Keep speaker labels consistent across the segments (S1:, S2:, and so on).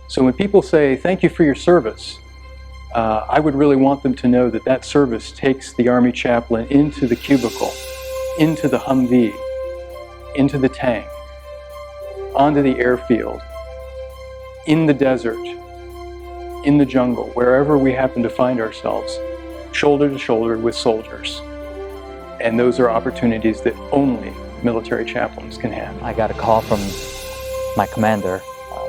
S1: So when people say, thank you for your service, I would really want them to know that that service takes the Army chaplain into the cubicle, into the Humvee, into the tank, onto the airfield, in the desert, in the jungle, wherever we happen to find ourselves, shoulder to shoulder with soldiers. And those are opportunities that only military chaplains can have.
S2: I got a call from my commander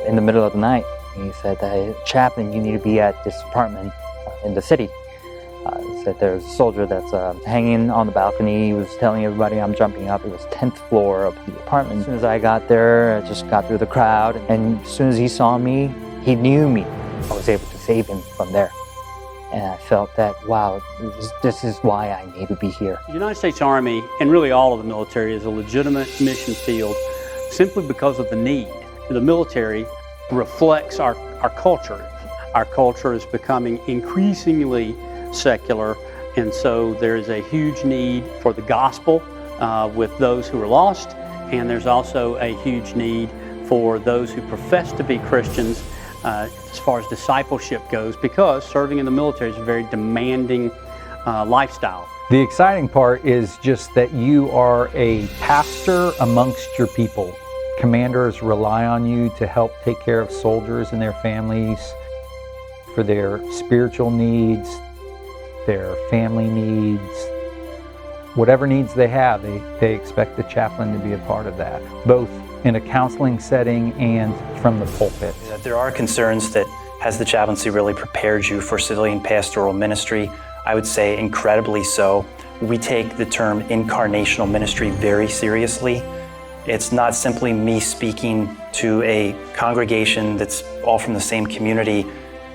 S2: in the middle of the night. He said, hey, chaplain, you need to be at this apartment in the city. He said there's a soldier that's hanging on the balcony. He was telling everybody I'm jumping up. It was 10th floor of the apartment. As soon as I got there, I just got through the crowd. And as soon as he saw me, he knew me. I was able to save him from there. And I felt that, wow, this is why I need to be here.
S3: The United States Army, and really all of the military, is a legitimate mission field simply because of the need. The military reflects our culture. Our culture is becoming increasingly secular, and so there is a huge need for the gospel with those who are lost, and there's also a huge need for those who profess to be Christians as far as discipleship goes, because serving in the military is a very demanding lifestyle.
S4: The exciting part is just that you are a pastor amongst your people. Commanders rely on you to help take care of soldiers and their families for their spiritual needs, their family needs, whatever needs they have, they expect the chaplain to be a part of that, both in a counseling setting and from the pulpit.
S5: There are concerns that has the chaplaincy really prepared you for civilian pastoral ministry? I would say incredibly so. We take the term incarnational ministry very seriously. It's not simply me speaking to a congregation that's all from the same community.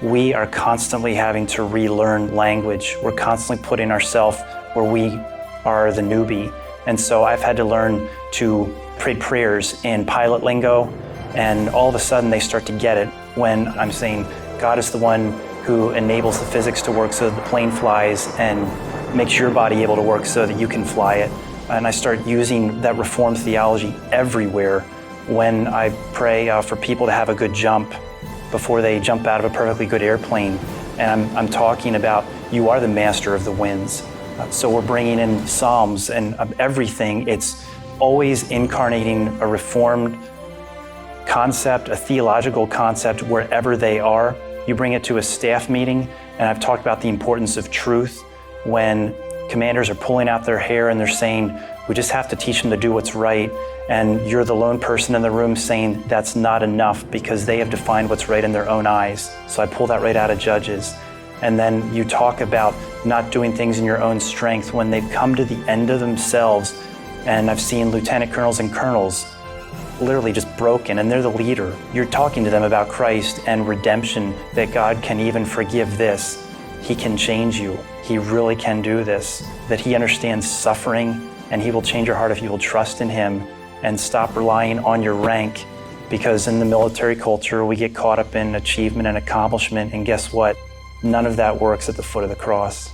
S5: We are constantly having to relearn language. We're constantly putting ourselves where we are the newbie. And so I've had to learn to pray prayers in pilot lingo, and all of a sudden they start to get it when I'm saying God is the one who enables the physics to work so that the plane flies and makes your body able to work so that you can fly it. And I start using that Reformed theology everywhere when I pray for people to have a good jump before they jump out of a perfectly good airplane. And I'm talking about, you are the master of the winds. So we're bringing in Psalms and everything. It's always incarnating a Reformed concept, a theological concept wherever they are. You bring it to a staff meeting, and I've talked about the importance of truth when commanders are pulling out their hair and they're saying, we just have to teach them to do what's right. And you're the lone person in the room saying that's not enough because they have defined what's right in their own eyes. So I pull that right out of Judges. And then you talk about not doing things in your own strength when they've come to the end of themselves. And I've seen lieutenant colonels and colonels literally just broken, and they're the leader. You're talking to them about Christ and redemption, that God can even forgive this. He can change you. He really can do this, that he understands suffering, and he will change your heart if you will trust in him and stop relying on your rank, because in the military culture, we get caught up in achievement and accomplishment, and guess what? None of that works at the foot of the cross.